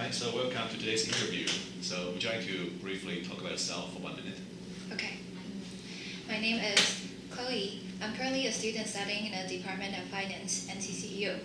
Hi, so welcome to today's interview. So would you like to briefly talk about yourself for 1 minute? Okay. My name is Chloe. I'm currently a student studying in the Department of Finance, NCCU.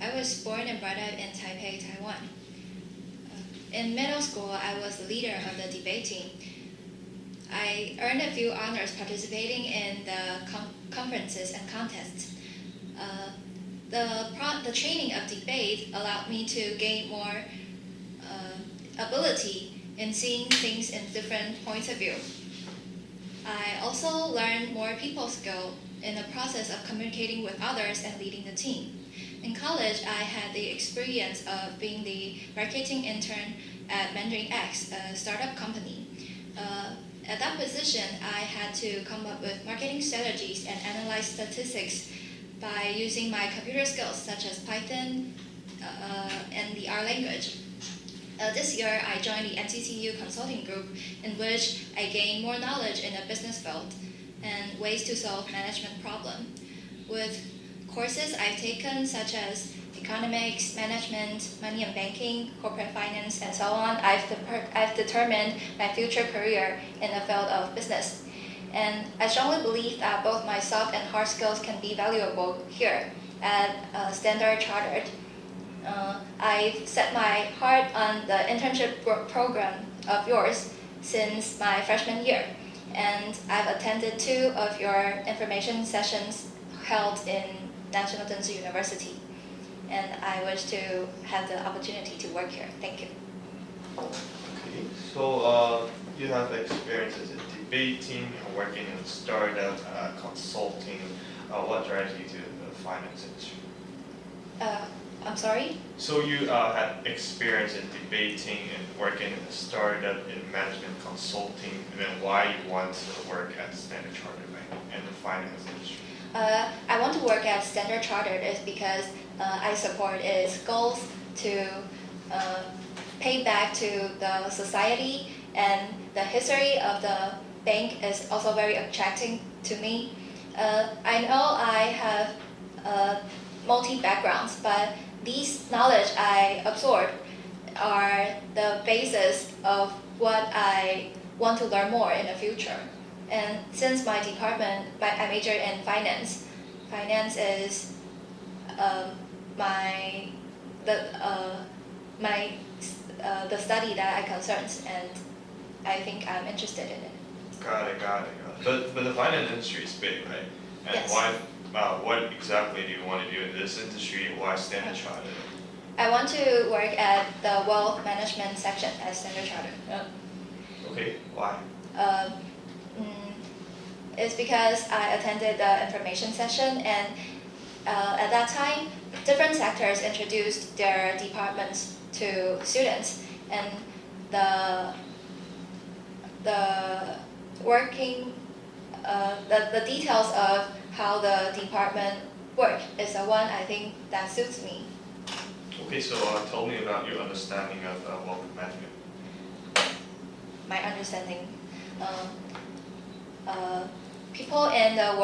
I was born and brought up in Taipei, Taiwan. In middle school, I was the leader of the debate team. I earned a few honors participating in the conferences and contests. The training of debate allowed me to gain more ability in seeing things in different points of view. I also learned more people skill in the process of communicating with others and leading the team. In college, I had the experience of being the marketing intern at Mandarin X, a startup company. At that position, I had to come up with marketing strategies and analyze statistics by using my computer skills such as Python and the R language. This year, I joined the NCCU consulting group, in which I gained more knowledge in the business field and ways to solve management problems. With courses I've taken such as economics, management, money and banking, corporate finance, and so on, I've determined my future career in the field of business. And I strongly believe that both my soft and hard skills can be valuable here at Standard Chartered. I set my heart on the internship program of yours since my freshman year, and I've attended 2 of your information sessions held in National Tsinghua University, and I wish to have the opportunity to work here. Thank you. Okay, so you have experiences in debating and working in startup, consulting. What drives you to the finance industry? I'm sorry? So you had experience in debating and working in a startup in management consulting, and then why you want to work at Standard Chartered Bank in the finance industry? I want to work at Standard Chartered is because I support its goals to pay back to the society, and the history of the bank is also very attracting to me. I know I have multi-backgrounds, but these knowledge I absorbed are the basis of what I want to learn more in the future. And since my department, I majored in finance. Finance is the study that I concerns, and I think I'm interested in it. Got it. But the finance industry is big, right? And Yes. what exactly do you want to do in this industry? Why Standard Chartered? I want to work at the wealth management section at Standard Chartered. Okay, why? It's because I attended the information session, and at that time, different sectors introduced their departments to students, and the details of how the department work is the one I think that suits me. Okay, so tell me about your understanding of wealth management. My understanding, people in the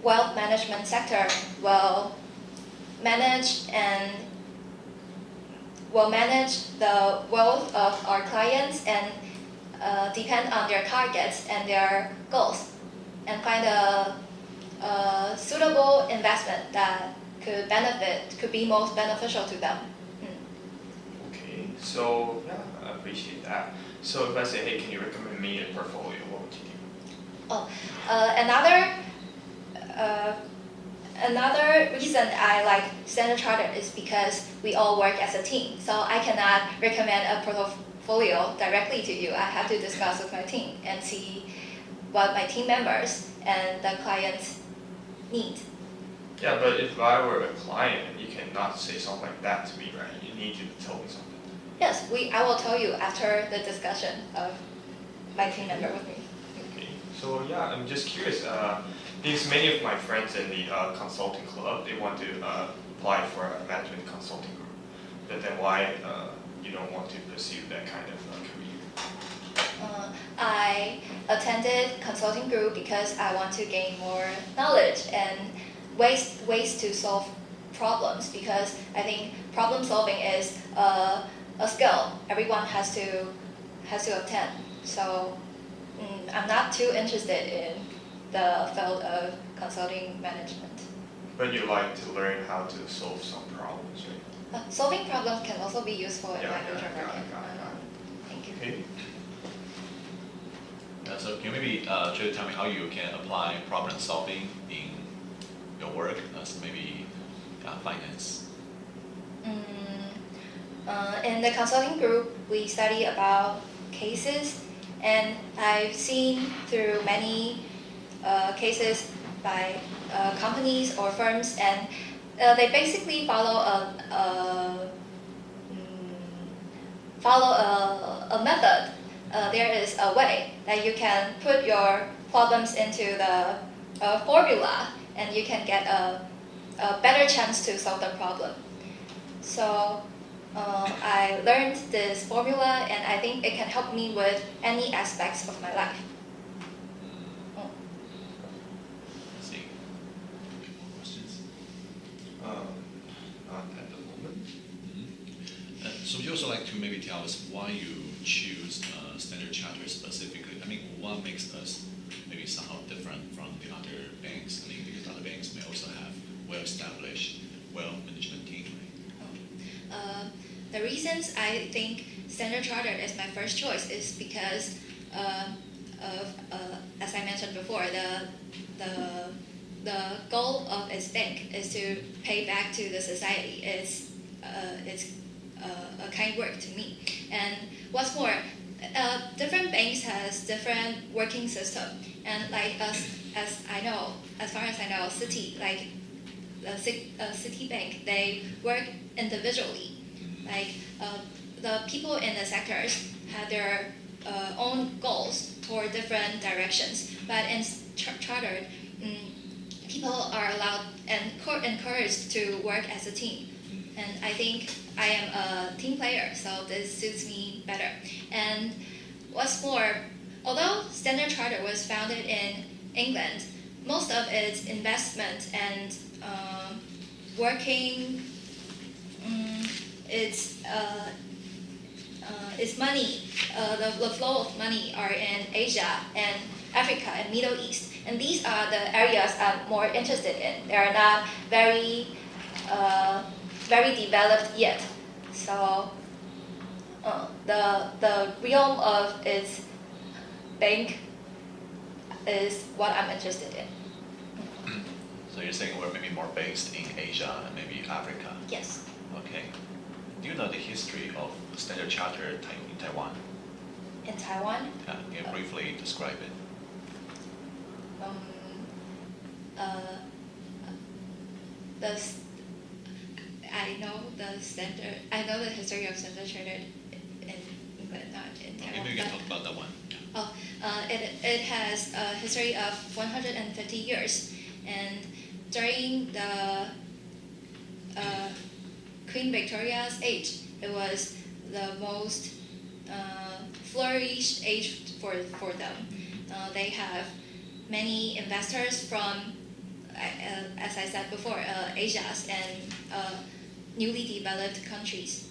wealth management sector will manage the wealth of our clients and depend on their targets and their goals, and find a suitable investment that could be most beneficial to them. Okay, so yeah, I appreciate that. So if I say, hey, can you recommend me a portfolio, what would you do? Another reason I like Standard Chartered is because we all work as a team. So I cannot recommend a portfolio directly to you. I have to discuss with my team and see what my team members and the clients need. Yeah, but if I were a client, you cannot say something like that to me, right? You need you to tell me something. Yes, I will tell you after the discussion of my team member with me. Okay, so yeah, I'm just curious, because many of my friends in the consulting club, they want to apply for a management consulting group. But then why you don't want to pursue that kind of career? I attended consulting group because I want to gain more knowledge and ways to solve problems, because I think problem solving is a skill everyone has to obtain. So I'm not too interested in the field of consulting management. But you like to learn how to solve some problems, right? Solving problems can also be useful in my future got work. it. Thank you. Okay. So can you maybe try to tell me how you can apply problem solving in your work as maybe finance? In the consulting group, we study about cases, and I've seen through many cases by companies or firms, and they basically follow a method. There is a way that you can put your problems into the formula, and you can get a better chance to solve the problem. So I learned this formula, and I think it can help me with any aspects of my life. I see. Any more questions? Not at the moment. So would you also like to maybe tell us why you choose Standard Chartered specifically? I mean, what makes us maybe somehow different from the other banks? I mean, because other banks may also have well-established wealth management team, right? The reasons I think Standard Chartered is my first choice is because of as I mentioned before, the goal of its bank is to pay back to the society. It's a kind work to me. And what's more, different banks has different working system. And like as far as I know, Citibank, they work individually. Like the people in the sectors have their own goals for different directions. But in Chartered, people are allowed and encouraged to work as a team. And I think I am a team player, so this suits me better. And what's more, although Standard Chartered was founded in England, most of its investment and working, its money, the flow of money are in Asia and Africa and Middle East. And these are the areas I'm more interested in. They are not very developed yet. So the realm of its bank is what I'm interested in. So you're saying we're maybe more based in Asia and maybe Africa? Yes. Okay. Do you know the history of Standard Chartered in Taiwan? In Taiwan? Can you briefly describe it? I know the history of Standard Chartered in England, not in Taiwan. Maybe we can talk about that one. It has a history of 150 years, and during the Queen Victoria's age, it was the most flourished age for them. They have many investors from, as I said before, Asia and newly developed countries.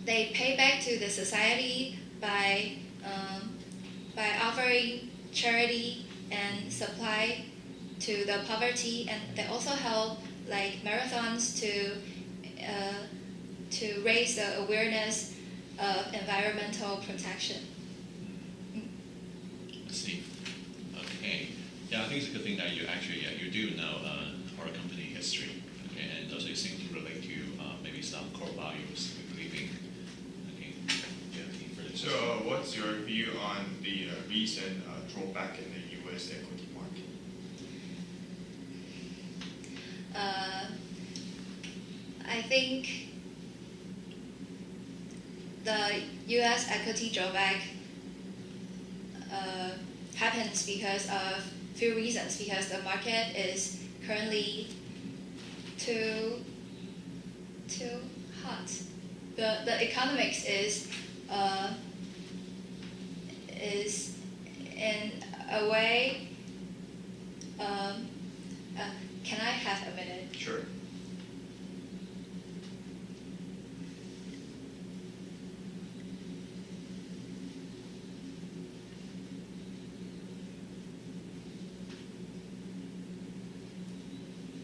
They pay back to the society by offering charity and supply to the poverty, and they also help like marathons to raise the awareness of environmental protection. I see. Okay. Yeah, I think it's a good thing that you actually you do know our company history. Okay, and also you seem to relate to maybe some core values we believe in. Okay. Yeah, any further So, what's your view on the recent drawback in the U.S. equity market? I think the U.S. equity drawback happens because of few reasons. Because the market is currently too hot. The economics is in a way Can I have a minute? Sure.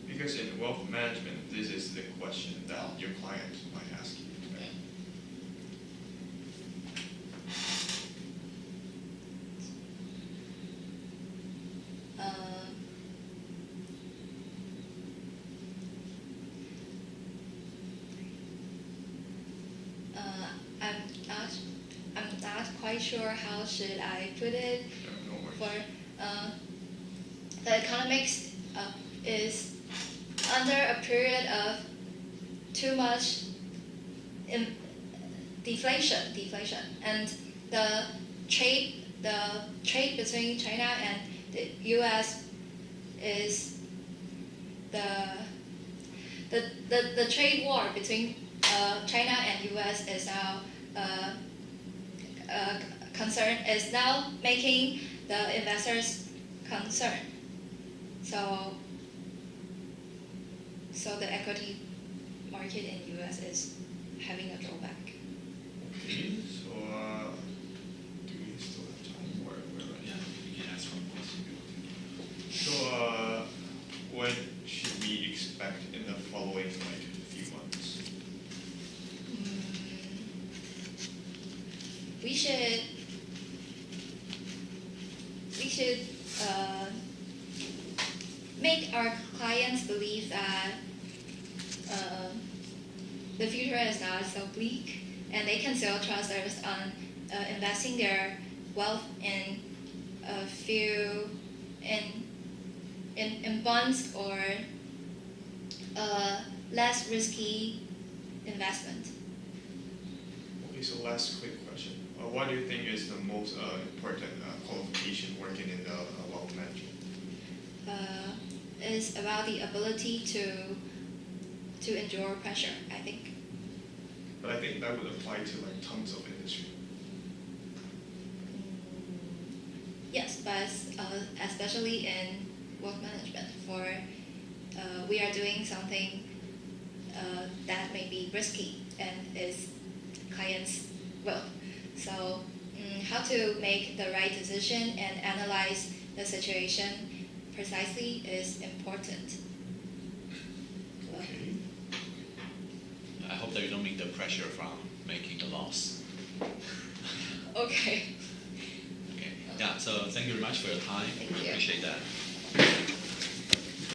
Because in wealth management, this is the question that your client might ask you. Right? I'm not quite sure how should I put it. No worries. For the economics is under a period of too much deflation, and the trade between China and the U.S. is the trade war between China and U.S. is now concern, is now making the investors concerned. So the equity market in U.S. is having a drawback. Okay, so do we still have time? Yeah, you can ask one question. So when should we expect in the following few months? We should make our clients believe that the future is not so bleak, and they can still trust us on investing their wealth in a few in bonds or less risky investment. Okay, so last quick question. What do you think is the most important qualification working in the wealth management? Is about the ability to endure pressure, I think. But I think that would apply to tons of industry. Yes, but especially in wealth management, for we are doing something that may be risky and is clients' will. So how to make the right decision and analyze the situation precisely is important. Okay. I hope that you don't mean the pressure from making a loss. Okay. Okay. Yeah. So thank you very much for your time. Thank you. Appreciate that.